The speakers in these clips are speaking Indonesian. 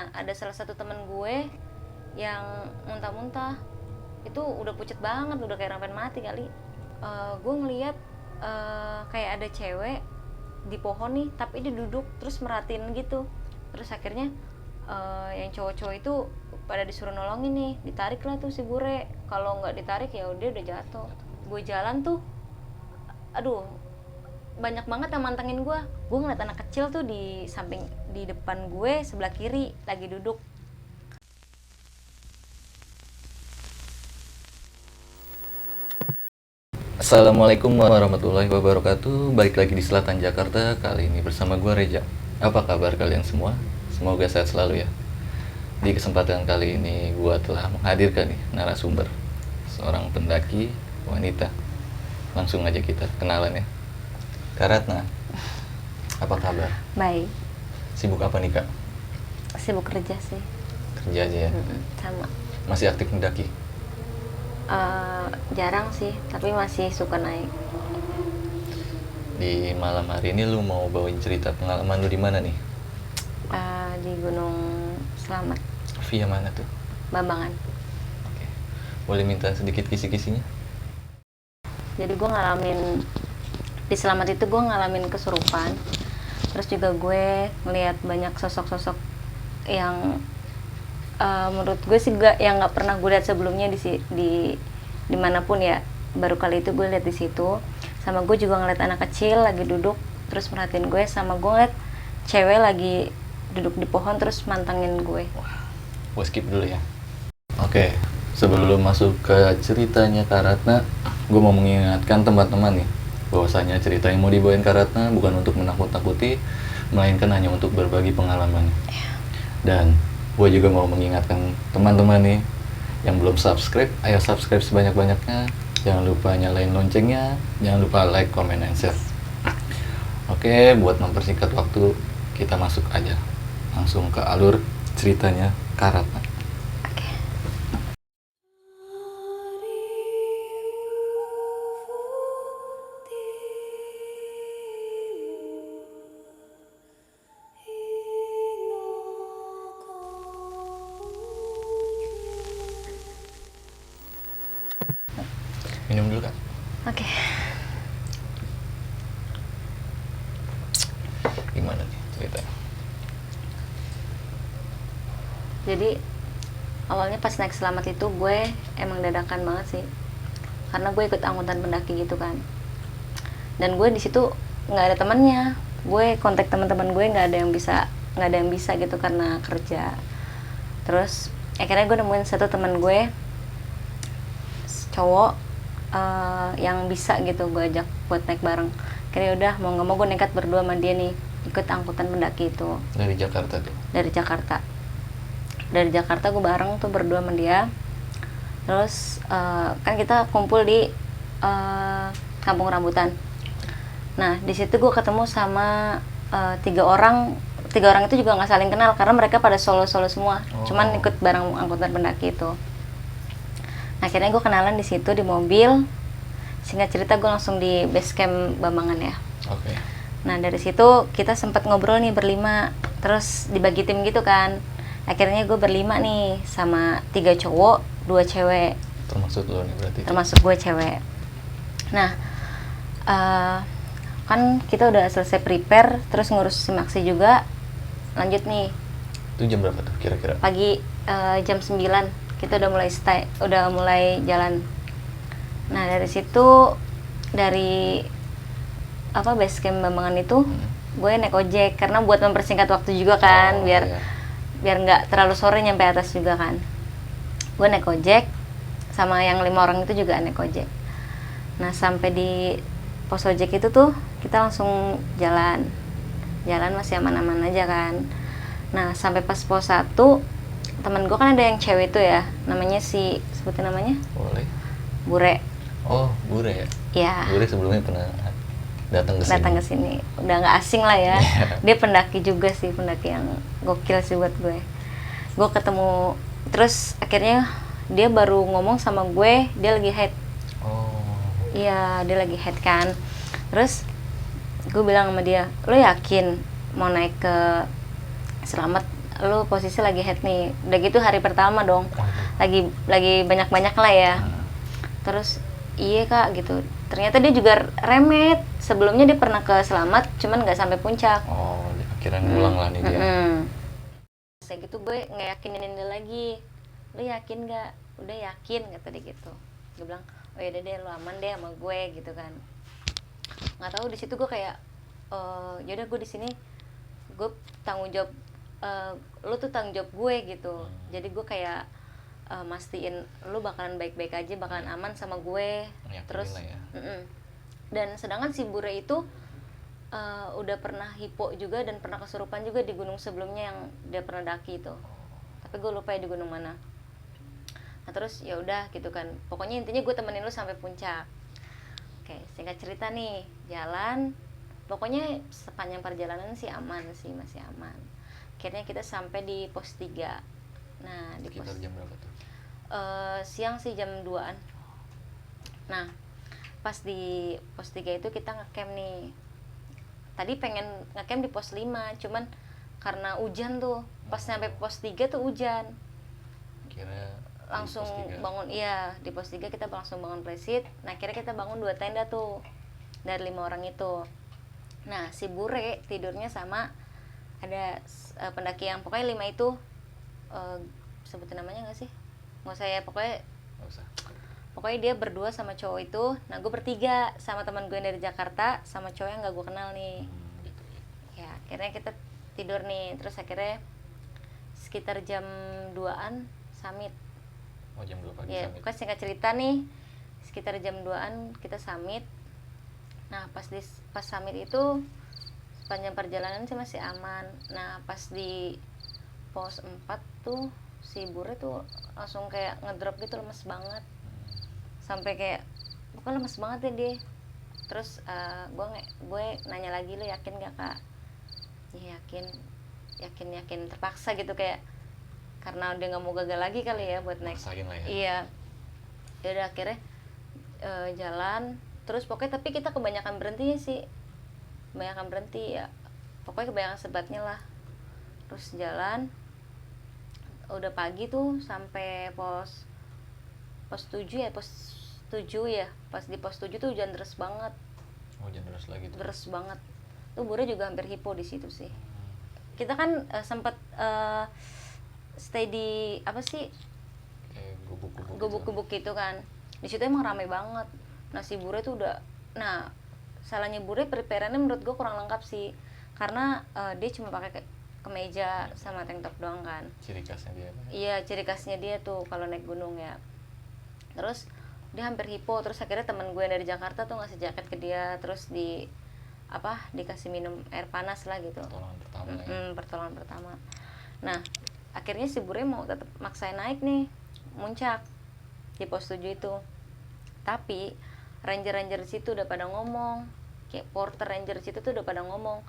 akhirnya ada salah satu temen gue yang muntah-muntah. Itu udah pucet banget, udah kayak pengen mati kali. Gue ngeliat kayak ada cewek di pohon nih, tapi dia duduk terus merhatiin gitu. Terus akhirnya yang cowok-cowok itu pada disuruh nolongin nih, ditarik lah tuh si Bure. Kalau nggak ditarik ya udah jatuh. Gue jalan tuh, aduh, banyak banget yang mantengin gue. Gue ngeliat anak kecil tuh di samping, di depan gue sebelah kiri lagi duduk. Assalamualaikum warahmatullahi wabarakatuh. Balik lagi di Selatan Jakarta. Kali ini bersama gue Reja. Apa kabar kalian semua? Semoga sehat selalu ya. Di kesempatan kali ini gue telah menghadirkan nih narasumber, seorang pendaki wanita. Langsung aja kita kenalan ya. Kak Ratna, apa kabar? Baik. Sibuk apa nih Kak? Sibuk kerja sih. Kerja aja ya? Sama. Masih aktif mendaki? Jarang sih, tapi masih suka naik. Di malam hari ini lu mau bawain cerita pengalaman lu di mana nih? Di Gunung Selamat, Via mana tuh? Bambangan. Oke. Boleh minta sedikit kisi-kisinya? Jadi gue ngalamin di Selamat itu, gue ngalamin kesurupan. Terus juga gue ngelihat banyak sosok-sosok yang menurut gue sih yang nggak pernah gue lihat sebelumnya di dimanapun ya. Baru kali itu gue lihat di situ. Sama gue juga ngeliat anak kecil lagi duduk terus merhatiin gue, sama gue ngeliat cewek lagi duduk di pohon terus mantengin gue. Wah, gue skip dulu ya. Oke, sebelum masuk ke ceritanya Kak Ratna, gue mau mengingatkan teman-teman nih bahwasanya cerita yang mau dibawain Kak Ratna bukan untuk menakut-nakuti, melainkan hanya untuk berbagi pengalaman. Dan gue juga mau mengingatkan teman-teman nih yang belum subscribe, ayo subscribe sebanyak-banyaknya. Jangan lupa nyalain loncengnya, jangan lupa like, comment, and share. Oke, buat mempersingkat waktu, kita masuk aja langsung ke alur ceritanya Kak Ratna. Minum dulu Kak. Oke. Gimana nih ceritanya? Jadi awalnya pas naik Selamat itu gue emang dadakan banget sih, karena gue ikut angkutan pendaki gitu kan. Dan gue di situ nggak ada temannya. Gue kontak teman-teman gue nggak ada yang bisa gitu karena kerja. Terus akhirnya gue nemuin satu teman gue cowok yang bisa gitu, gue ajak buat naik bareng. Akhirnya udah mau nggak mau gue nekat berdua sama dia nih ikut angkutan pendaki itu. Dari Jakarta tuh? Dari Jakarta gue bareng tuh berdua sama dia. Terus kan kita kumpul di Kampung Rambutan. Nah di situ gue ketemu sama tiga orang itu juga nggak saling kenal karena mereka pada solo semua. Cuman ikut bareng angkutan pendaki itu. Nah, akhirnya gue kenalan di situ di mobil. Singkat cerita gue langsung di base camp Bambangan ya. Oke. Nah dari situ kita sempat ngobrol nih berlima, terus dibagi tim gitu kan. Akhirnya gue berlima nih sama 3 cowok 2 cewek. Termasuk lo nih berarti? Termasuk gue cewek. Nah kan kita udah selesai prepare, terus ngurus simaksi juga. Lanjut nih. Itu jam berapa tuh kira-kira? Pagi jam 9 kita udah mulai jalan. Nah dari situ, dari base camp Bambangan itu gue naik ojek karena buat mempersingkat waktu juga kan, biar nggak terlalu sore nyampe atas juga kan. Gue naik ojek sama yang 5 orang itu juga naik ojek. Nah sampai di pos ojek itu tuh kita langsung jalan masih aman-aman aja kan. Nah sampai pas pos 1, temen gue kan ada yang cewek itu ya, namanya sebutin namanya? Boleh. Bure. Oh, Bure ya? Ya. Bure sebelumnya pernah datang ke sini. Udah nggak asing lah ya. Dia pendaki juga sih, pendaki yang gokil sih buat gue. Gue ketemu, terus akhirnya dia baru ngomong sama gue, dia lagi head. Oh. Iya, dia lagi head kan. Terus gue bilang sama dia, lo yakin mau naik ke Selamat lu posisi lagi head nih. Udah gitu hari pertama dong, lagi banyak lah ya. Terus iya kak gitu, ternyata dia juga remet. Sebelumnya dia pernah ke Selamat, cuman nggak sampai puncak. Oh, akhirnya ngulang lah nih dia. Kayak gitu gue ngeyakinin dia lagi, lu yakin nggak? Udah yakin kata dia gitu. Gue bilang oh yaudah deh, lu aman deh sama gue gitu kan. Nggak tahu di situ gue kayak yaudah gue di sini gue tanggung jawab, lu tuh tanggung jawab gue gitu. Jadi gue kayak mastiin lu bakalan baik-baik aja, bakalan aman sama gue. Yakinin Terus lah ya. dan sedangkan si Bure itu udah pernah hipo juga dan pernah kesurupan juga di gunung sebelumnya yang dia pernah daki itu. Tapi gue lupa ya di gunung mana. Nah terus ya udah gitu kan, pokoknya intinya gue temenin lu sampai puncak. Oke, singkat cerita nih, jalan pokoknya sepanjang perjalanan sih aman sih, masih aman. Akhirnya kita sampai di pos 3. Nah di Sekitar pos jam berapa tuh? siang sih jam 2-an. Nah pas di pos 3 itu kita ngecamp nih. Tadi pengen ngecamp di pos 5, cuman karena hujan tuh, pas sampai pos 3 tuh hujan. Kira Langsung bangun, iya di pos 3 kita langsung bangun presit. Nah akhirnya kita bangun 2 tenda tuh dari 5 orang itu. Nah si Bure tidurnya sama ada pendaki yang pokoknya 5 itu, sebutin namanya gak sih? Nggak usah ya, pokoknya Nggak usah. pokoknya dia berdua sama cowok itu. Nah gue bertiga sama teman gue yang dari Jakarta sama cowok yang gak gue kenal nih. Gitu. Ya akhirnya kita tidur nih. Terus akhirnya sekitar jam 2-an summit. Oh, jam 2 pagi Ya summit. pokoknya singkat cerita nih, sekitar jam 2-an kita summit. Nah pas summit itu sepanjang perjalanan sih masih aman. Nah pas di pos 4 tuh si Bure tuh langsung kayak ngedrop gitu, lemes banget. Sampai kayak pokoknya lemes banget ya dia. Terus gue nanya lagi, lu yakin gak kak? Ya yakin terpaksa gitu, kayak karena udah nggak mau gagal lagi kali ya buat naik. Maksain lah ya. Iya ya udah akhirnya jalan terus pokoknya, tapi kita kebanyakan berhenti sih, kebanyakan berhenti ya, pokoknya kebanyakan sebatnya lah. Terus jalan udah pagi tuh sampai pos 7 ya, pos 7 ya. Pas di pos 7 tuh hujan deras banget. Oh, hujan deras lagi tuh. Deras banget. Tuh Bure juga hampir hipo di situ sih. Kita kan sempat stay di apa sih? Kayak gubuk-gubuk. Gubuk-gubuk gitu kan. Di situ emang ramai banget. Nah, si Bure tuh udah, nah, salahnya Bure prepare-nya menurut gue kurang lengkap sih. Karena dia cuma pakai kemeja sama tank top doang kan. Ciri khasnya dia. Iya, ciri khasnya dia tuh kalau naik gunung ya. Terus dia hampir hipo. Terus akhirnya teman gue dari Jakarta tuh ngasih jaket ke dia, terus dikasih minum air panas lah gitu. Pertolongan pertama ya. Pertolongan pertama. Nah akhirnya si Bure mau tetap maksain naik nih muncak di pos 7 itu. Tapi ranger di situ udah pada ngomong, kayak porter ranger di situ tuh udah pada ngomong,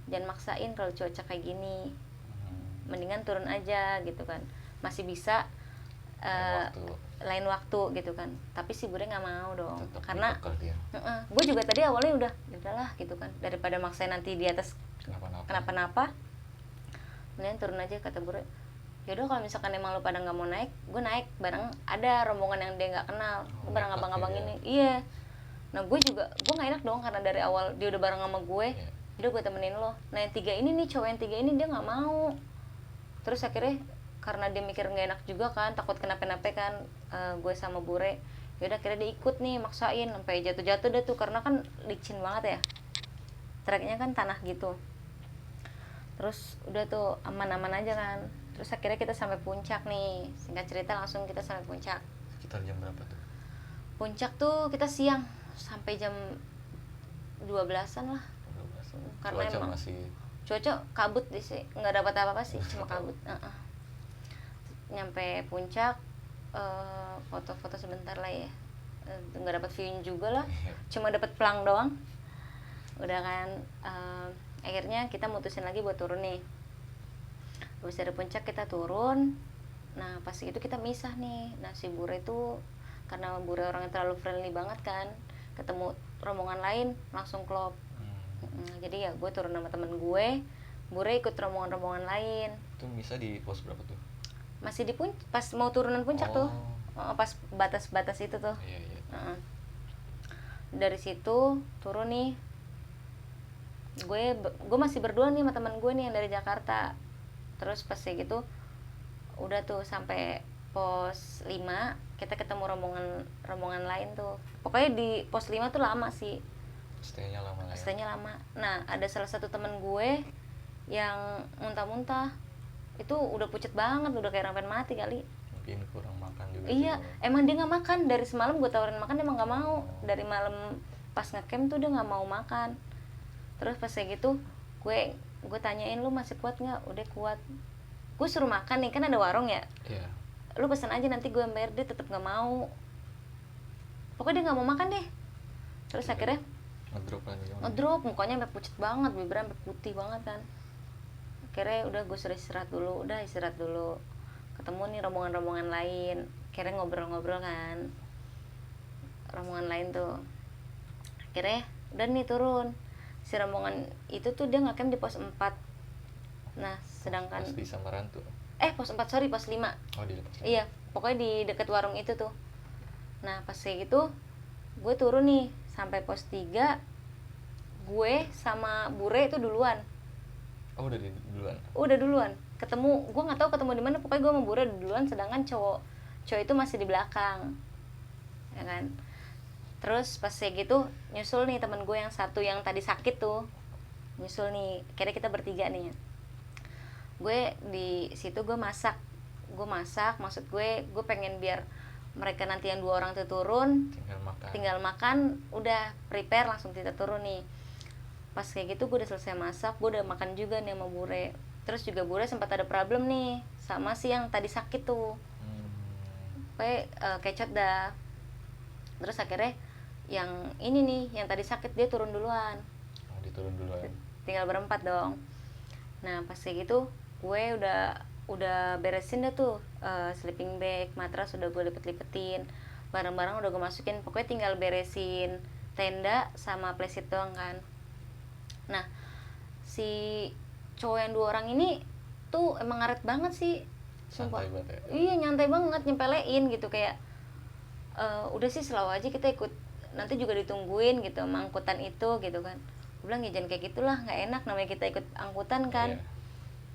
jangan maksain kalau cuaca kayak gini, mendingan turun aja gitu kan, masih bisa lain waktu gitu kan. Tapi si Bure nggak mau dong. Tetap karena gue juga tadi awalnya udah udahlah gitu kan, daripada maksain nanti di atas kenapa-napa, mendingan turun aja kata Bure. Yaudah kalau misalkan emang lu pada nggak mau naik, gue naik bareng, ada rombongan yang dia nggak kenal, gue bareng abang-abang ini. Iya. Nah gue nggak enak dong karena dari awal dia udah bareng sama gue. Udah gue temenin lo. Nah yang 3 ini nih, cowok yang 3 ini dia nggak mau. Terus akhirnya karena dia mikir nggak enak juga kan, takut kenapa-napa kan, gue sama Bure. Yaudah akhirnya dia ikut nih, maksain sampai jatuh-jatuh deh tuh, karena kan licin banget ya, treknya kan tanah gitu. Terus udah tuh aman-aman aja kan. Terus akhirnya kita sampai puncak nih, singkat cerita langsung kita sampai puncak. Sekitar jam berapa tuh? Puncak tuh kita siang sampai jam 12-an lah. 12. Karena cuaca emang masih cuaca kabut sih, nggak dapat apa-apa sih, cuma kabut. Nyampe puncak, foto-foto sebentar lah ya, nggak dapat view juga lah, cuma dapat pelang doang. Udah kan, akhirnya kita mutusin lagi buat turun nih. Habis dari puncak kita turun. Nah pas itu kita misah nih. Nah si Bure itu karena Bure orangnya terlalu friendly banget kan, ketemu rombongan lain langsung klop. Jadi ya gue turun sama temen gue, Bure ikut rombongan-rombongan lain. Itu bisa di pos berapa tuh? Masih di pas mau turunan puncak tuh. Oh. Pas batas-batas itu tuh. Iya, iya. Dari situ turun nih, gue masih berdua nih sama teman gue nih yang dari Jakarta. Terus pas kayak gitu udah tuh sampai pos 5 kita ketemu rombongan lain tuh. Pokoknya di pos 5 tuh lama sih. Stay-nya lama lah ya. Stay-nya lama. Nah, ada salah satu teman gue yang muntah-muntah. Itu udah pucet banget, udah kayak rampen mati kali. Mungkin kurang makan juga. Iya, sih. emang dia nggak makan. Dari semalam gue tawarin makan, emang nggak mau. Dari malam pas ngecamp tuh dia nggak mau makan. Terus pas kayak gitu, gue tanyain, lu masih kuat nggak? Udah kuat. Gue suruh makan nih, kan ada warung ya. Iya. Lu pesan aja nanti gue bayar, dia tetap nggak mau. Pokoknya dia nggak mau makan deh. Terus akhirnya Ngedrop lagi. ngedrop, mukanya sampai pucet banget, bibirnya sampai putih banget kan. Akhirnya udah gue suruh istirahat dulu. Ketemu nih rombongan-rombongan lain. Akhirnya ngobrol-ngobrol kan. Rombongan lain tuh. Akhirnya udah nih turun. Si rombongan itu tuh dia ngecamp di pos 4. Nah, sedangkan Pas di Samaran tuh. pos 4, sorry, pos 5. Oh, di depan. Iya, pokoknya di deket warung itu tuh. Nah, pas kayak gitu gue turun nih sampai pos 3. Gue sama Bure itu duluan. Oh, udah duluan. Udah duluan. Ketemu, gue nggak tahu ketemu di mana, pokoknya gue sama Bure duluan, sedangkan cowok itu masih di belakang. Ya kan? Terus pas kayak gitu nyusul nih teman gue yang satu yang tadi sakit tuh. Nyusul nih, kira kita bertiga nih. Gue di situ gue masak, maksud gue pengen biar mereka nanti yang 2 orang tuh turun, tinggal makan, udah prepare langsung kita turun nih. Pas kayak gitu gue udah selesai masak, gue udah makan juga nih sama Bure. Terus juga Bure sempat ada problem nih sama si yang tadi sakit tuh, kecot dah. Terus akhirnya yang ini nih, yang tadi sakit dia turun duluan. Oh, diturun duluan. Tinggal berempat dong. Nah pas kayak gitu gue udah beresin dah tuh, sleeping bag, matras udah gue lipet-lipetin, barang-barang udah gue masukin, pokoknya tinggal beresin tenda sama playset doang kan. Nah si cowok yang 2 orang ini tuh emang ngaret banget sih, sumpah. Santai banget ya. Iya, nyantai banget, nyempelein gitu, kayak udah sih selalu aja kita ikut, nanti juga ditungguin gitu sama angkutan itu gitu kan. Gue bilang ya jangan kayak gitulah, nggak enak namanya kita ikut angkutan kan.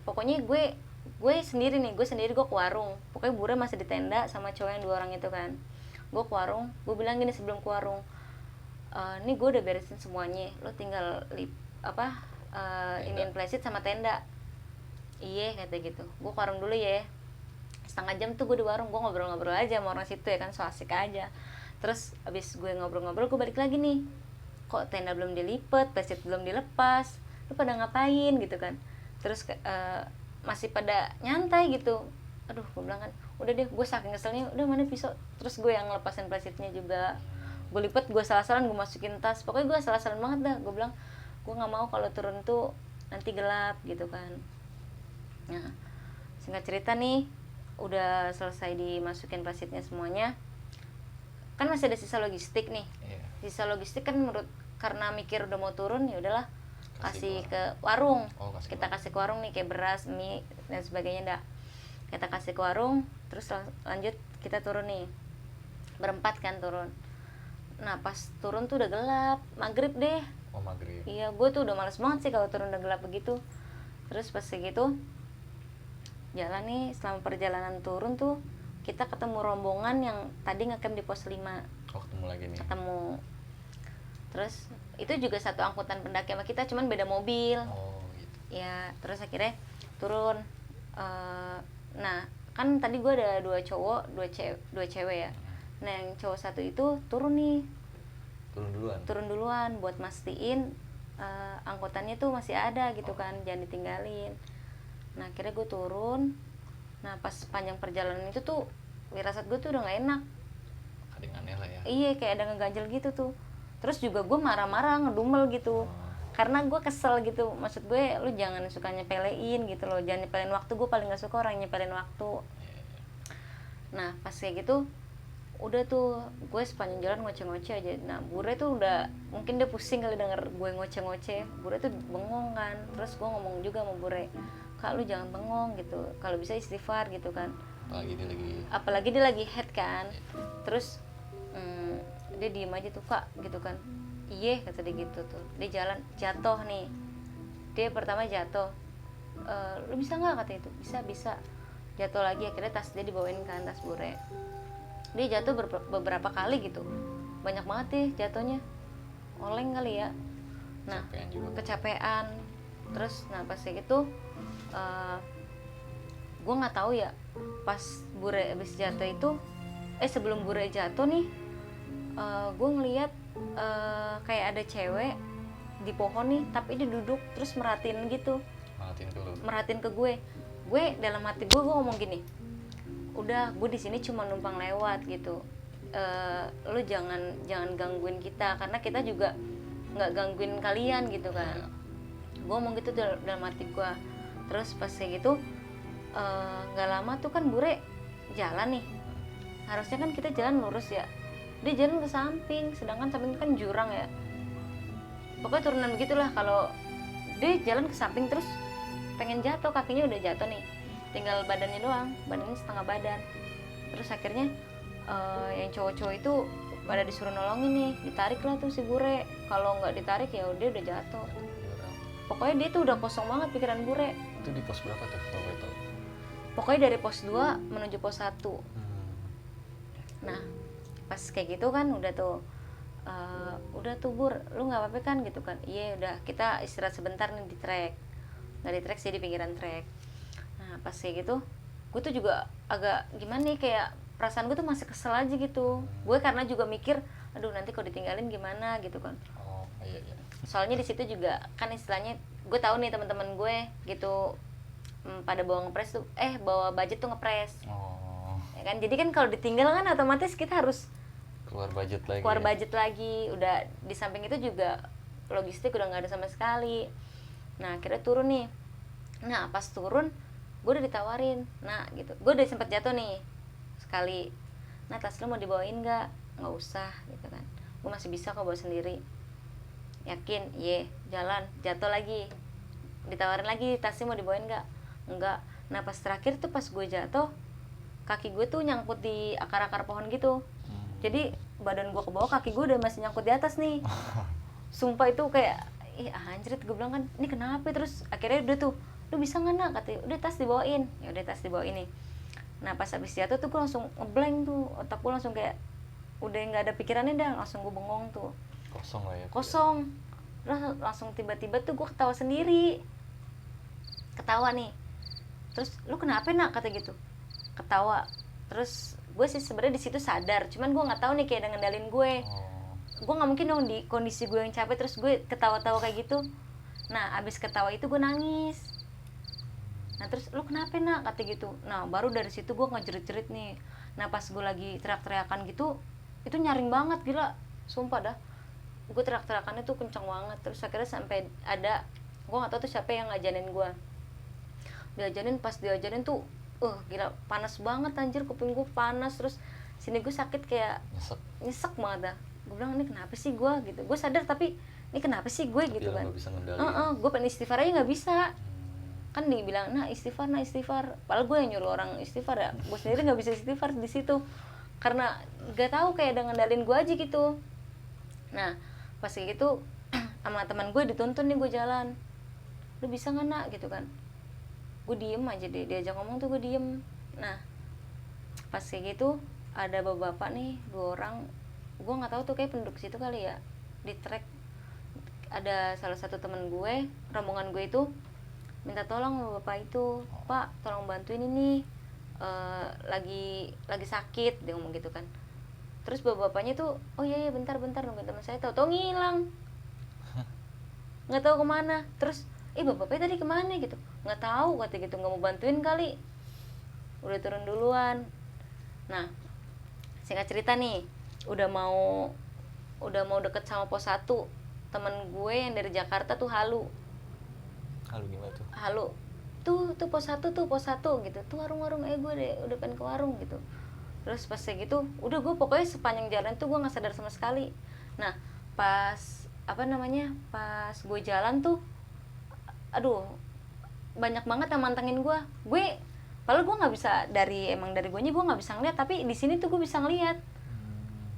Pokoknya gue sendiri gue ke warung. Pokoknya Bure masih di tenda sama cowok yang 2 orang itu kan. Gue ke warung, gue bilang gini sebelum ke warung, nih gue udah beresin semuanya, lo tinggal iniin playset sama tenda. Iya kata gitu. Gue ke warung dulu ya. Setengah jam tuh gue di warung, gue ngobrol-ngobrol aja sama orang situ ya kan, so asik aja. Terus abis gue ngobrol-ngobrol, gue balik lagi nih, kok tenda belum dilipet, playset belum dilepas, lu pada ngapain gitu kan. Terus masih pada nyantai gitu. Aduh, gue bilang kan, udah deh, gue saking keselnya, udah mana pisau. Terus gue yang ngelepasin playsetnya juga, gue lipet, gue salah-salan, gue masukin tas. Pokoknya gue salah-salan banget dah. Gue bilang, gue nggak mau kalau turun tuh nanti gelap gitu kan. Nah, singkat cerita nih, udah selesai dimasukin playsetnya semuanya. Kan masih ada sisa logistik nih. Sisa logistik kan karena mikir udah mau turun, ya udahlah, kasih ke warung. Kita kasih ke warung nih, kayak beras, mie dan sebagainya dah. Kita kasih ke warung, terus lanjut kita turun nih, berempat kan turun. Nah pas turun tuh udah gelap, maghrib deh. Oh, maghrib. Iya, gue tuh udah males banget sih kalau turun udah gelap begitu. Terus pas segitu jalan nih, selama perjalanan turun tuh kita ketemu rombongan yang tadi ngecamp di pos 5. Oh, ketemu lagi nih. Ketemu. Terus itu juga satu angkutan pendaki sama kita, cuman beda mobil. Oh gitu. Ya, terus akhirnya turun. Nah kan tadi gue ada 2 cowok, 2 cewek ya. Nah yang cowok satu itu turun nih. Turun duluan buat mastiin angkutannya tuh masih ada gitu kan, jangan ditinggalin. Nah akhirnya gue turun. Nah pas panjang perjalanan itu tuh firasat gue tuh udah nggak enak. Ada yang aneh lah ya. Iya, kayak ada ngeganjel gitu tuh. Terus juga gue marah-marah, ngedumel gitu. Karena gue kesel gitu. Maksud gue, lu jangan suka nyepelein gitu loh. Jangan nyepelein waktu. Gue paling gak suka orang nyepelein waktu. Nah pas kayak gitu udah tuh gue sepanjang jalan ngoceh-ngoceh aja. Nah Bure tuh udah mungkin dia pusing kali denger gue ngoceh-ngoceh. Bure tuh bengong kan, terus gue ngomong juga sama Bure, kak lu jangan bengong gitu, kalau bisa istighfar gitu kan, apalagi dia lagi head kan. Terus dia diem aja tuh kak gitu kan, iya kata dia gitu tuh. Dia jalan jatuh nih, dia pertama jatuh, lu bisa nggak kata itu, bisa jatuh lagi. Akhirnya tas dia dibawain kan, tas Bure. Dia jatuh beberapa kali gitu, banyak banget deh jatuhnya, oleng kali ya. Nah kecapean. Terus nah pas kayak gitu gue nggak tahu ya, pas Bure abis jatuh itu sebelum Bure jatuh nih, gue ngeliat kayak ada cewek di pohon nih, tapi dia duduk terus merhatiin gitu, merhatiin ke gue. Dalam hati gue ngomong gini, udah gue di sini cuma numpang lewat gitu, lu jangan gangguin kita, karena kita juga nggak gangguin kalian gitu kan. Gue ngomong gitu dalam hati gue. Terus pas kayak gitu nggak lama tuh kan Bure jalan nih, harusnya kan kita jalan lurus ya, dia jalan ke samping, sedangkan samping kan jurang ya, pokoknya turunan begitulah. Kalau dia jalan ke samping terus pengen jatuh, kakinya udah jatuh nih, tinggal badannya doang, badannya setengah badan. Terus akhirnya yang cowok-cowok itu pada disuruh nolongin nih, ditarik lah tuh si Bure. Kalau nggak ditarik ya dia udah jatuh. Pokoknya dia tuh udah kosong banget pikiran Bure. Itu di pos berapa tuh kalau boleh tahu? Pokoknya dari pos 2 menuju pos 1. Nah pas kayak gitu kan udah tuh udah tuh Bur, lu nggak apa-apa kan gitu kan. Iya udah, kita istirahat sebentar nih di trek. Nggak di trek sih, di pinggiran trek. Nah pas kayak gitu gue tuh juga agak gimana nih, kayak perasaan gue tuh masih kesel aja gitu. Gue karena juga mikir, aduh nanti kalau ditinggalin gimana gitu kan. Iya. Soalnya di situ juga kan istilahnya gue tahu nih teman-teman gue gitu pada bawa ngepres tuh, bawa budget tuh ngepres. Ya kan, jadi kan kalau ditinggal kan otomatis kita harus keluar budget lagi. Udah di samping itu juga logistik udah nggak ada sama sekali. Nah akhirnya turun nih. Nah pas turun gue udah ditawarin, nah gitu, gue udah sempet jatuh nih sekali. Nah tas lu mau dibawain nggak usah gitu kan, gue masih bisa kok bawa sendiri. Yakin? Jalan, jatuh lagi, ditawarin lagi, tasnya mau dibawain enggak. Nah pas terakhir tuh pas gue jatuh, kaki gue tuh nyangkut di akar-akar pohon gitu. Jadi badan gue ke bawah, kaki gue udah masih nyangkut di atas nih. Sumpah itu kayak anjrit, gue bilang kan ini kenapa. Terus akhirnya udah tuh, lu bisa nggak nak, katanya udah tas dibawain. Ya udah tas dibawain nih. Nah pas habis jatuh tuh gue langsung ngeblank tuh, otak gue langsung kayak udah nggak ada pikirannya dah, langsung gue bengong tuh. Kosong lah ya. Kosong. Terus langsung tiba-tiba tuh gue ketawa sendiri. Ketawa nih. Terus lu kenapa nak, kata gitu. Ketawa. Terus gue sih sebenarnya di situ sadar, cuman gue nggak tahu nih kayak ada ngendalin gue. Gue nggak mungkin dong di kondisi gue yang capek terus gue ketawa-tawa kayak gitu. Nah abis ketawa itu gue nangis. Nah terus lu kenapa nak, kata gitu. Nah baru dari situ gue ngejerit-jerit nih. Nah pas gue lagi teriak-teriakan gitu, itu nyaring banget, gila, sumpah dah. Gue teriak-teriakannya tuh kenceng banget. Terus akhirnya sampai ada, gue nggak tahu tuh siapa yang ngajarin gue. Pas diajarin tuh gila panas banget anjir, kuping gue panas, terus sini gue sakit kayak nyesek banget dah. Gue bilang ini kenapa sih gue gitu. Gue sadar tapi ini kenapa sih gue gitu kan. Gue pengen istighfar aja nggak bisa. Kan nih bilang nah istighfar. Padahal gue yang nyuruh orang istighfar ya. Gue sendiri nggak bisa istighfar di situ karena nggak tahu, kayak ada ngendalin gue aja gitu. Nah pas kayak gitu sama teman gue dituntun nih gue jalan. Lu bisa nggak nak gitu kan. Gue diem aja deh, diajak ngomong tuh gue diem. Nah pas kayak gitu ada bapak-bapak nih 2 orang, gue nggak tahu tuh kayak penduduk situ kali ya, di trek. Ada salah satu teman gue, rombongan gue itu minta tolong sama bapak itu, pak tolong bantuin ini lagi sakit, dia ngomong gitu kan. Terus bapak-bapaknya tuh oh iya bentar nungguin teman saya, tau ngilang, nggak tahu kemana. Terus bapak-bapaknya tadi kemana gitu, nggak tahu, kata gitu, nggak mau bantuin kali, udah turun duluan. Nah singkat cerita nih, udah mau deket sama pos 1, temen gue yang dari Jakarta tuh halu gimana tuh? Tuh pos 1 gitu, tuh warung-warung, gue udah pengen ke warung gitu. Terus pas kayak gitu udah gue pokoknya sepanjang jalan tuh gue nggak sadar sama sekali. Nah pas pas gue jalan tuh aduh banyak banget yang mantengin gue. Padahal gue nggak bisa dari guanya gue nggak bisa ngeliat, tapi di sini tuh gue bisa ngeliat.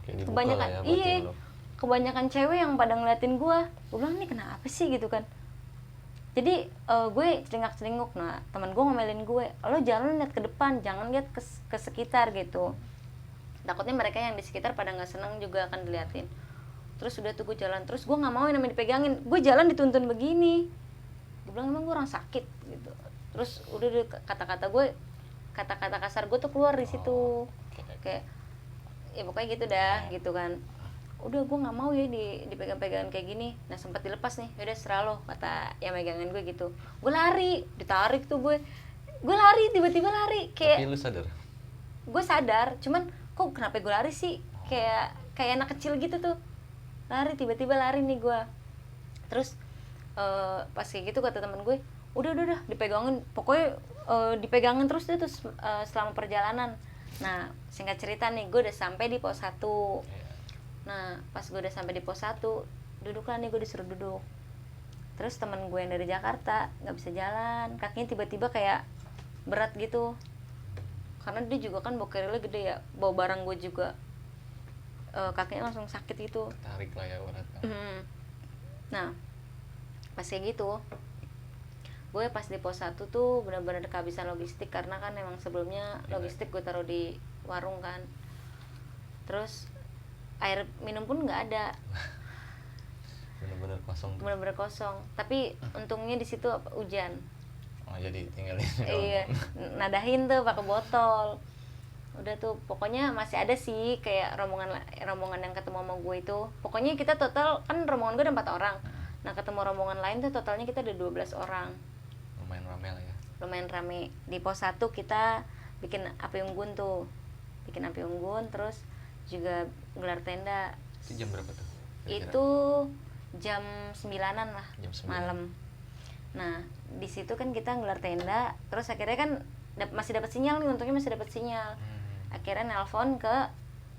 Kayak dibuka Kebanyakan lah ya iya, batin lo. kebanyakan cewek yang pada ngeliatin gue bilang nih kenapa sih gitu kan. Jadi gue celingak-celinguk. Nah teman gue ngomelin gue, lo jalan lihat ke depan, jangan lihat ke sekitar gitu, takutnya mereka yang di sekitar pada nggak seneng juga akan diliatin. Terus udah tuh gue jalan, terus gue nggak mau yang namanya dipegangin, gue jalan dituntun begini. Gue bilang emang gue orang sakit gitu. Terus udah deh kata-kata kasar gue tuh keluar di situ. Kayak ya pokoknya gitu dah gitu kan. Udah gue nggak mau ya dipegang-pegangan kayak gini. Nah sempat dilepas nih, yaudah serah lo, kata yang megangin gue gitu. Gue lari, ditarik tuh gue lari, tiba-tiba lari kayak. Tapi lu sadar? Gue sadar, cuman kok kenapa gue lari sih, kayak anak kecil gitu tuh, lari tiba-tiba lari nih gue. Terus pas kayak gitu kata temen gue, udah dipegangin, pokoknya dipegangin terus deh tuh selama perjalanan. Nah singkat cerita nih, gue udah sampai di pos 1. Nah pas gue udah sampai di pos 1, duduklah nih, gue disuruh duduk. Terus temen gue yang dari Jakarta nggak bisa jalan, kakinya tiba-tiba kayak berat gitu, karena dia juga kan bawa carrier gede ya, bawa barang gue juga, kakinya langsung sakit gitu. Tarik lah ya beratnya. Nah pas kayak gitu gue pas di pos 1 tuh benar-benar kehabisan logistik, karena kan emang sebelumnya logistik gue taruh di warung kan. Terus air minum pun nggak ada, benar-benar kosong. Tapi untungnya di situ hujan. Oh jadi tinggalin. Iya, nadahin tuh pakai botol. Udah tuh pokoknya masih ada sih kayak rombongan yang ketemu sama gue itu. Pokoknya kita total kan rombongan gue ada 4 orang. Nah ketemu rombongan lain tuh totalnya kita ada 12 orang. Lumayan rame lah ya. Lumayan rame. Di pos 1 kita bikin api unggun tuh. Terus juga gelar tenda. Itu jam berapa tuh? Kira-kira? Itu jam 9-an lah, Jam 9. malam. Nah di situ kan kita gelar tenda, terus akhirnya kan masih dapat sinyal nih, untungnya masih dapat sinyal. Akhirnya nelpon ke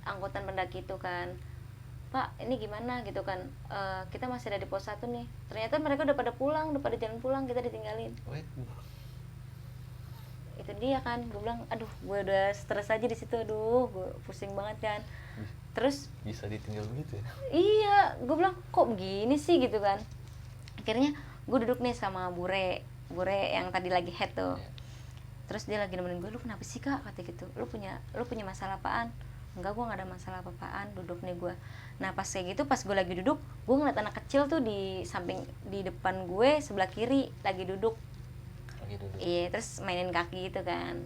angkutan pendaki itu kan, Pak ini gimana gitu kan, kita masih ada di pos 1 nih. Ternyata mereka udah pada pulang, udah pada jalan pulang, kita ditinggalin. Itu dia kan, gue bilang aduh gue udah stres aja di situ, aduh gue pusing banget kan. Terus bisa ditinggal begitu ya? Iya, gue bilang kok begini sih gitu kan. Akhirnya gue duduk nih sama Bure yang tadi lagi head tuh. Terus dia lagi nemenin gue, lu kenapa sih kak, kata gitu, lu punya masalah apaan? Enggak, gue nggak ada masalah apa-apaan, duduk nih gue. Nah pas kayak gitu, pas gue lagi duduk, gue ngeliat anak kecil tuh di depan gue sebelah kiri lagi duduk. Iya, terus mainin kaki gitu kan.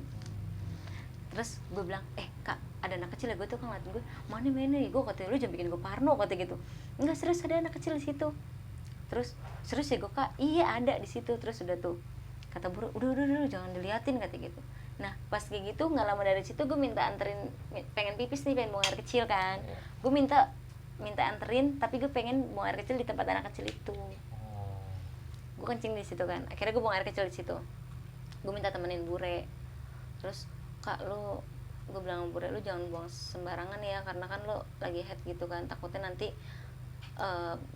Terus gue bilang, kak ada anak kecil ya, gue tuh kan ngeliatin gue, mana mainnya? Gue katanya lu jangan bikin gue parno, kata gitu. Enggak, serius ada anak kecil di situ. Terus serius ya gue, kak iya ada di situ. Terus udah tuh kata Buru, udah jangan diliatin, kata gitu. Nah pas kayak gitu nggak lama dari situ gue minta anterin, pengen pipis nih, pengen buang air kecil kan. Gue minta anterin, tapi gue pengen buang air kecil di tempat anak kecil itu. Gue kencing di situ kan, akhirnya gue buang air kecil di situ. Gue minta temenin Bure. Terus kak gue bilang sama Bure, lu jangan buang sembarangan ya, karena kan lo lagi head gitu kan, takutnya nanti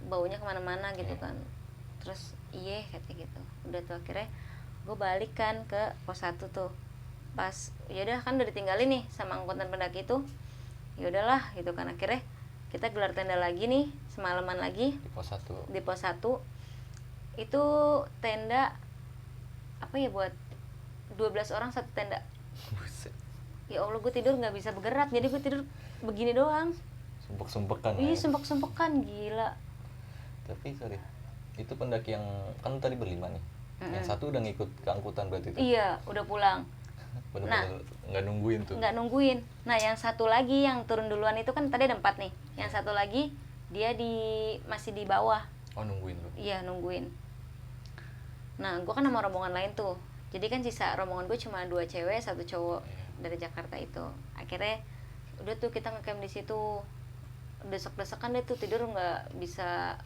baunya kemana-mana gitu kan. Terus iya kayak gitu. Udah tuh akhirnya gue balik kan ke pos 1 tuh. Pas yaudah kan udah ditinggalin nih sama angkutan pendaki itu, ya udahlah gitu kan. Akhirnya kita gelar tenda lagi nih, semalaman lagi di pos 1. Di pos 1 itu tenda apa ya, buat 12 orang satu tenda. Buset. Ya Allah, gue tidur nggak bisa bergerak, jadi gue tidur begini doang. Sumpek-sumpekan. Iya, sumpek-sumpekan, gila. Tapi sorry, itu pendaki yang kan tadi berlima nih. Yang satu udah ngikut ke angkutan berarti itu? Iya, udah pulang. Bener-bener nggak nungguin tuh? Nggak nungguin. Nah, yang satu lagi yang turun duluan itu kan tadi ada 4 nih. Yang satu lagi dia masih di bawah. Oh, nungguin lu? Iya, nungguin. Nah, gue kan sama rombongan lain tuh. Jadi kan sisa rombongan gue cuma 2 cewek, 1 cowok dari Jakarta itu. Akhirnya udah tuh kita ngecamp di situ. Desek-desekan deh tuh, tidur nggak bisa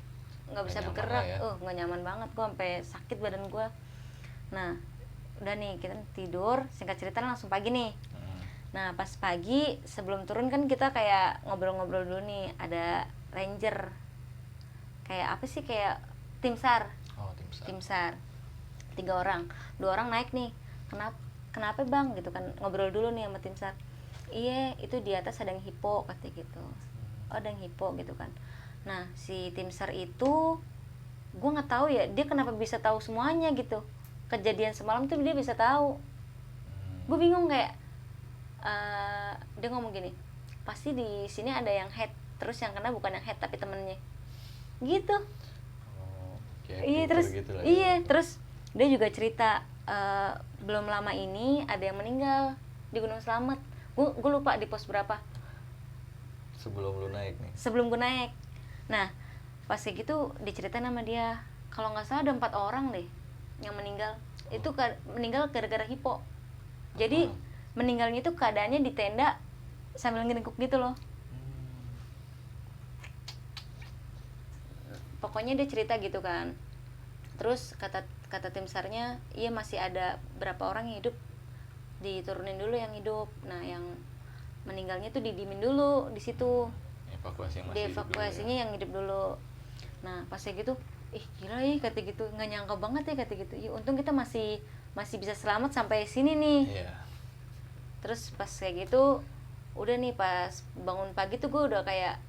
bergerak. Nggak nyaman banget, gue sampai sakit badan gue. Nah udah nih kita tidur, singkat cerita langsung pagi nih. Nah pas pagi sebelum turun kan kita kayak ngobrol-ngobrol dulu nih, ada ranger, kayak apa sih, kayak tim SAR. Oh, tim SAR. Tim SAR 3 orang, 2 orang naik nih. Kenapa bang gitu kan, ngobrol dulu nih sama tim SAR. Iya itu di atas ada yang hipo katanya gitu. Oh ada yang hipo gitu kan. Nah si tim SAR itu gue nggak tahu ya dia kenapa bisa tahu semuanya gitu, kejadian semalam tuh dia bisa tahu. Gue bingung kayak dia ngomong gini, pasti di sini ada yang head, terus yang kena bukan yang head tapi temennya gitu. Oh, kayak Iya pinter terus gitu lah ya. iya terus dia juga cerita belum lama ini ada yang meninggal di Gunung Slamet. Gue lupa di pos berapa Sebelum lu naik nih. sebelum gue naik. Nah pas kayak gitu diceritain sama dia kalau nggak salah ada 4 orang deh yang meninggal. Itu meninggal gara-gara hipo. Jadi meninggalnya itu keadaannya di tenda sambil ngeringkuk gitu loh. Pokoknya dia cerita gitu kan. Terus kata tim SAR-nya, iya masih ada berapa orang yang hidup, diturunin dulu yang hidup. Nah yang meninggalnya tuh didiemin dulu di situ. Evakuasi yang masih Dievakuasinya yang hidup dulu. Nah pas kayak gitu, ih gila ya kata gitu, nggak nyangka banget ya kata gitu. Ya untung kita masih bisa selamat sampai sini nih. Iya. Terus pas kayak gitu, udah nih pas bangun pagi tuh gue udah kayak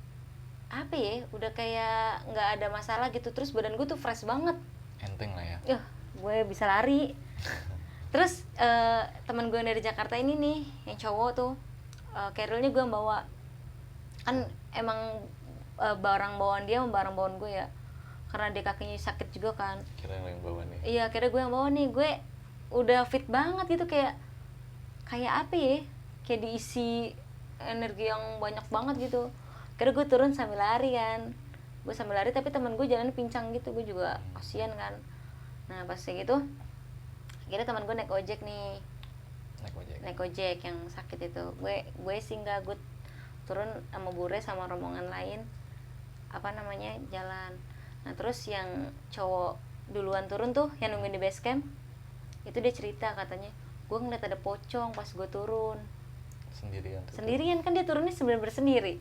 apa ya, udah kayak nggak ada masalah gitu. Terus badan gue tuh fresh banget. Enteng lah ya. Gue bisa lari. Terus teman gue yang dari Jakarta ini nih, yang cowok tuh, carrier-nya gue yang bawa. Kan emang barang bawaan dia sama barang bawaan gue ya, karena dia kakinya sakit juga kan. Kira yang bawa nih. Iya, akhirnya gue yang bawa nih. Gue udah fit banget gitu, kayak apa ya, kayak diisi energi yang banyak banget gitu. Akhirnya gue turun sambil lari kan. Gue sambil lari tapi teman gue jalan pincang gitu, gue juga kasian kan. Nah pas kayak gitu akhirnya teman gue naik ojek nih, naik ojek yang sakit itu. Gue sih nggak, gue turun sama Bure sama rombongan lain jalan. Nah terus yang cowok duluan turun tuh yang nungguin di base camp itu, dia cerita katanya gue ngeliat ada pocong pas gue turun sendirian kan, dia turunnya sebenarnya sendiri.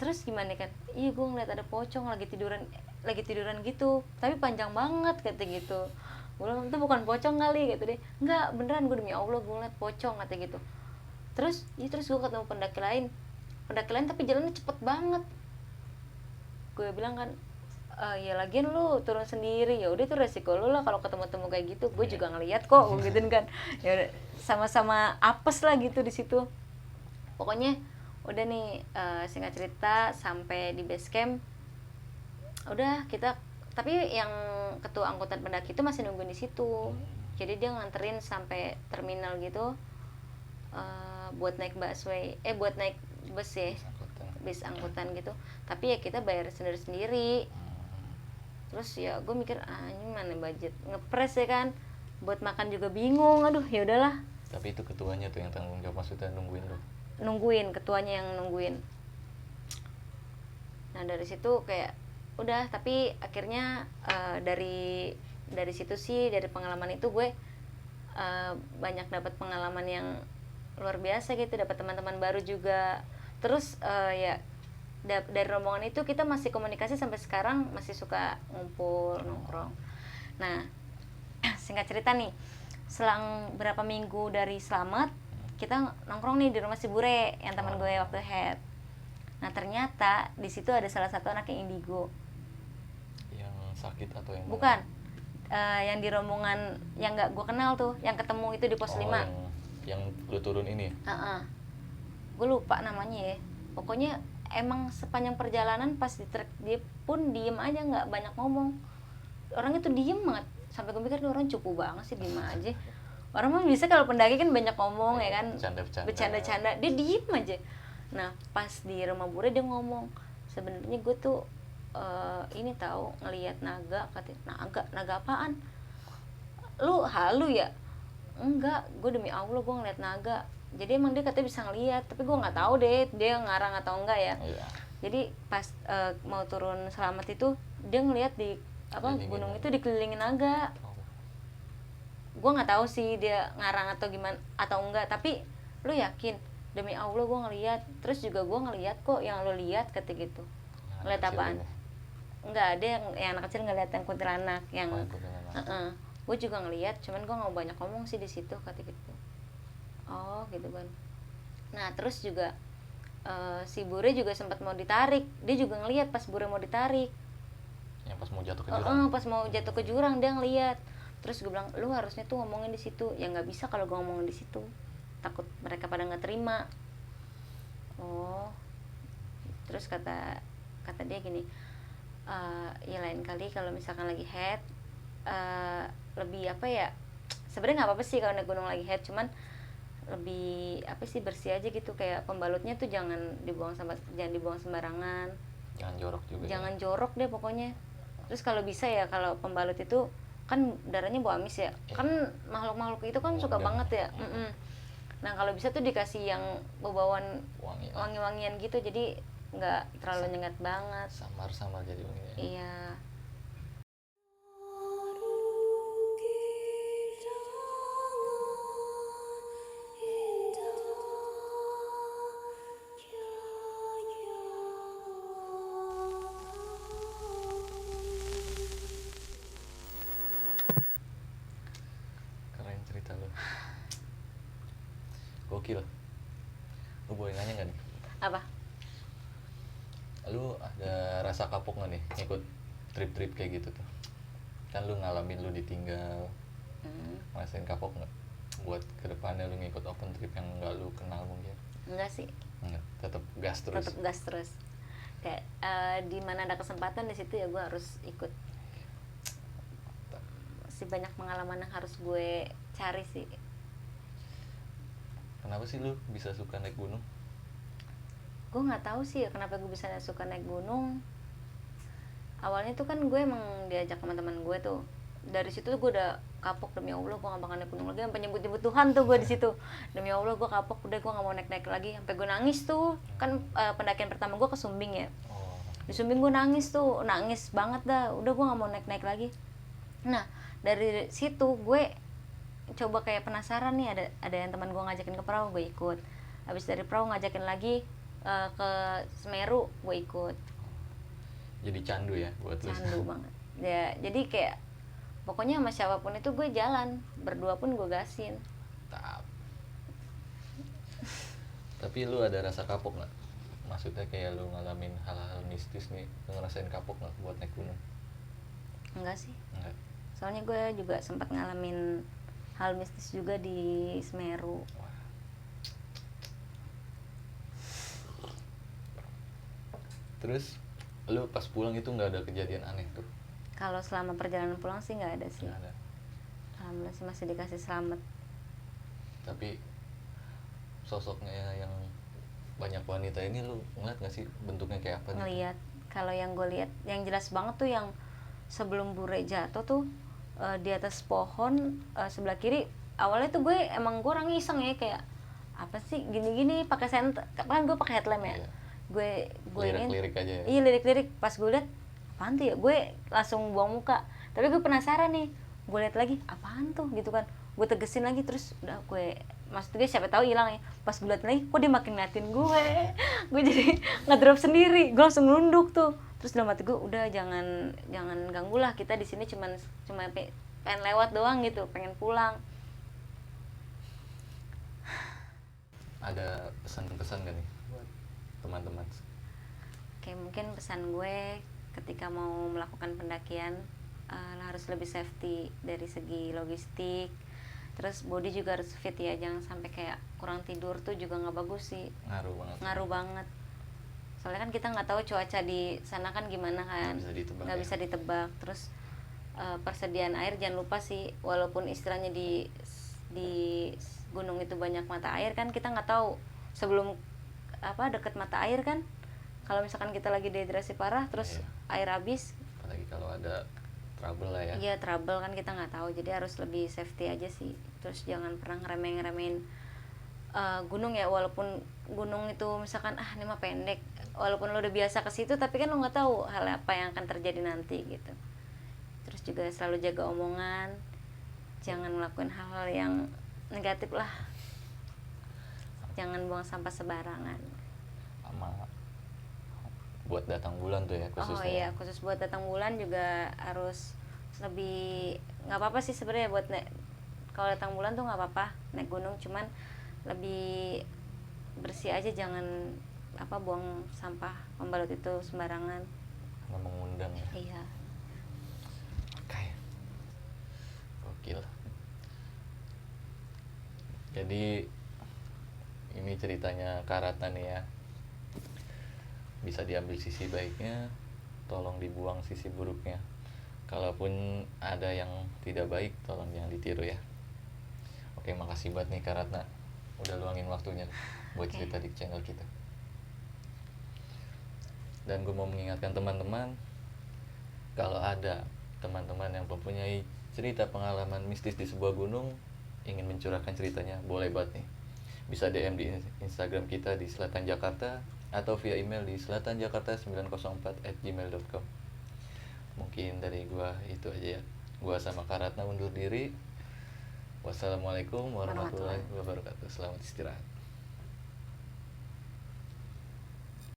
Terus gimana kan, iya gue ngeliat ada pocong lagi tiduran gitu tapi panjang banget kata gitu. Gue bilang itu bukan pocong kali gitu deh. Enggak beneran, gue demi Allah gue ngeliat pocong kata gitu. Terus gue ketemu pendaki lain tapi jalannya cepet banget. Gue bilang kan, ya lagian lu turun sendiri, ya udah itu resiko lu lah kalau ketemu kayak gitu. Gue juga ngeliat kok, gue gituin kan. Ya udah sama-sama apes lah gitu di situ. Pokoknya udah nih, singkat cerita sampai di base camp. Udah kita, tapi yang ketua angkutan pendaki itu masih nungguin di situ. Jadi dia nganterin sampai terminal gitu, buat naik busway, buat naik bus ya, bis angkutan gitu. Tapi ya kita bayar sendiri. Terus ya gue mikir ini mana budget ngepres ya kan, buat makan juga bingung. Aduh ya udahlah. Tapi itu ketuanya tuh yang tanggung jawab, maksudnya nungguin ketuanya yang nungguin. Nah dari situ kayak udah, tapi akhirnya dari situ sih, dari pengalaman itu gue banyak dapat pengalaman yang luar biasa gitu, dapat teman-teman baru juga. Terus ya dari rombongan itu kita masih komunikasi sampai sekarang, masih suka ngumpul nongkrong. Nah singkat cerita nih, selang berapa minggu dari selamat, kita nongkrong nih di rumah si Bure yang teman gue waktu head. Nah ternyata di situ ada salah satu anak yang indigo. Yang sakit atau yang bukan? Yang di rombongan yang nggak gue kenal tuh, yang ketemu itu di pos 5. Yang lu turun ini? Gue lupa namanya ya. Pokoknya emang sepanjang perjalanan pas di trek dia pun diem aja, nggak banyak ngomong. Orangnya tuh diem banget. Sampai gue mikir nih orang cupu banget sih, diem aja. Orang mah bisa kalau pendaki kan banyak ngomong ya kan, bercanda-canda, dia diem aja. Nah pas di rumah Bure dia ngomong, sebenarnya gue tuh ini tahu ngelihat naga. Katanya naga apaan? Lu halu ya? Enggak, gue demi Allah gue ngeliat naga. Jadi emang dia katanya bisa ngeliat, tapi gue nggak tahu deh dia ngarang atau enggak ya. Jadi pas mau turun selamat itu, dia ngeliat di gunung itu dikelilingin naga. gue nggak tahu sih dia ngarang atau gimana atau enggak, tapi lu yakin? Demi Allah gue ngeliat, terus juga gue ngeliat kok yang lu lihat kata gitu. Ngeliat apaan? Nggak ada yang anak kecil ngeliat yang kuntilanak yang gue juga ngeliat, cuman gue nggak banyak ngomong sih di situ kata gitu. Oh gitu kan. Nah terus juga si Bure juga sempat mau ditarik, dia juga ngeliat pas Bure mau ditarik. Yang pas mau jatuh ke jurang. Pas mau jatuh ke jurang dia ngeliat. Terus gue bilang, lu harusnya tuh ngomongin di situ. Ya nggak bisa kalau gue ngomongin di situ, takut mereka pada nggak terima. Oh, terus kata dia gini, ya lain kali kalau misalkan lagi head, lebih apa ya? Sebenarnya nggak apa-apa sih kalau naik gunung lagi head, cuman lebih apa sih, bersih aja gitu, kayak pembalutnya tuh jangan dibuang sembarangan. Jangan jorok juga. Jangan jorok deh pokoknya. Terus kalau bisa ya, kalau pembalut itu kan darahnya bau amis ya, kan makhluk-makhluk itu kan suka banget ya. Nah kalau bisa tuh dikasih yang bau-bauan wangi-wangian gitu, jadi nggak terlalu nyengat banget. Samar-samar jadi wanginya. Iya. Keren cerita lu. Gokil. Lu boleh nanya nggak nih? Apa? Lu ada rasa kapok nggak nih ngikut trip-trip kayak gitu tuh? Kan lu ngalamin lu ditinggal. Ngerasain kapok nggak? Buat kedepannya lu ngikut open trip yang nggak lu kenal mungkin? Enggak sih. Enggak, tetap gas terus. Tetap gas terus. Kayak di mana ada kesempatan di situ ya gue harus ikut. Masih banyak pengalaman yang harus gue cari sih. Kenapa sih lu bisa suka naik gunung? Gue nggak tahu sih kenapa gue bisa suka naik gunung. Awalnya tuh kan gue emang diajak sama teman gue tuh. Dari situ tuh gue udah kapok, demi Allah gue gak bakal naik gunung lagi, sampai nyebut-nyebut Tuhan tuh gue di situ. Demi Allah gue kapok, udah gue gak mau naik lagi, sampai gue nangis tuh. Kan pendakian pertama gue ke Sumbing ya. Di Sumbing gue nangis banget dah. Udah gue gak mau naik lagi. Nah dari situ gue coba kayak penasaran nih, ada yang teman gue ngajakin ke perahu, gue ikut. Habis dari perahu ngajakin lagi ke Semeru, gue ikut. Jadi candu ya buat lu? Candu banget ya, jadi kayak pokoknya sama siapapun itu gue jalan, berdua pun gue gasin. Tapi lu ada rasa kapok nggak? Maksudnya kayak lu ngalamin hal-hal mistis nih, lu ngerasain kapok nggak buat naik gunung? Enggak sih. Enggak. Soalnya gue juga sempat ngalamin hal mistis juga di Semeru. Wah. Terus lu pas pulang itu nggak ada kejadian aneh tuh? Kalau selama perjalanan pulang sih nggak ada sih. Nggak ada. Alhamdulillah sih masih dikasih selamat. Tapi sosoknya yang banyak wanita ini lu ngeliat nggak sih bentuknya kayak apa? Ngeliat. Kalau yang gue lihat yang jelas banget tuh yang sebelum Bure jatuh tuh, di atas pohon sebelah kiri. Awalnya tuh gue orang iseng ya, kayak apa sih gini-gini pakai senter, kan gue pakai headlamp ya. Iya. Gue lirik aja ya. Iya, lirik pas gue liat apaan tuh ya, gue langsung buang muka. Tapi gue penasaran nih, gue liat lagi apaan tuh gitu kan, gue tegesin lagi, terus udah gue, maksudnya siapa tahu hilang ya. Pas gue liat lagi, kok dia makin ngeliatin gue jadi ngedrop sendiri, gue langsung nunduk tuh. Terus dalam hati gue, udah jangan ganggu lah, kita di sini cuma pengen lewat doang gitu, pengen pulang. Ada pesan-pesan gak nih buat teman-teman? Kayak mungkin pesan gue ketika mau melakukan pendakian, harus lebih safety dari segi logistik. Terus body juga harus fit ya, jangan sampai kayak kurang tidur tuh juga nggak bagus sih. Ngaruh banget. Soalnya kan kita nggak tahu cuaca di sana kan gimana kan, nggak bisa ditebak. Terus persediaan air jangan lupa sih, walaupun istilahnya di gunung itu banyak mata air, kan kita nggak tahu sebelum deket mata air kan, kalau misalkan kita lagi dehidrasi parah terus air habis, apalagi kalau ada trouble lah ya. Iya, trouble kan kita nggak tahu, jadi harus lebih safety aja sih. Terus jangan pernah ngeremehin gunung ya, walaupun gunung itu misalkan ini mah pendek, walaupun lo udah biasa ke situ, tapi kan lo nggak tahu hal apa yang akan terjadi nanti gitu. Terus juga selalu jaga omongan, jangan melakukan hal-hal yang negatif lah, jangan buang sampah sembarangan. Sama buat datang bulan tuh ya khususnya. Oh iya, khusus buat datang bulan juga harus lebih, nggak apa-apa sih sebenarnya buat kalau datang bulan tuh nggak apa-apa naik gunung, cuman lebih bersih aja, jangan buang sampah pembalut itu sembarangan. Nggak mengundang ya. Iya. Oke. Gokil. Jadi ini ceritanya Kak Ratna nih ya. Bisa diambil sisi baiknya, tolong dibuang sisi buruknya. Kalaupun ada yang tidak baik, tolong jangan ditiru ya. Oke, makasih banget nih Kak Ratna udah luangin waktunya buat cerita di channel kita. Dan gue mau mengingatkan teman-teman, kalau ada teman-teman yang mempunyai cerita pengalaman mistis di sebuah gunung, ingin mencurahkan ceritanya, boleh banget nih. Bisa DM di Instagram kita di Selatan Jakarta, atau via email di selatanjakarta904@gmail.com. Mungkin dari gua itu aja ya. Gua sama Kak Ratna undur diri. Wassalamualaikum warahmatullahi wabarakatuh. Selamat istirahat.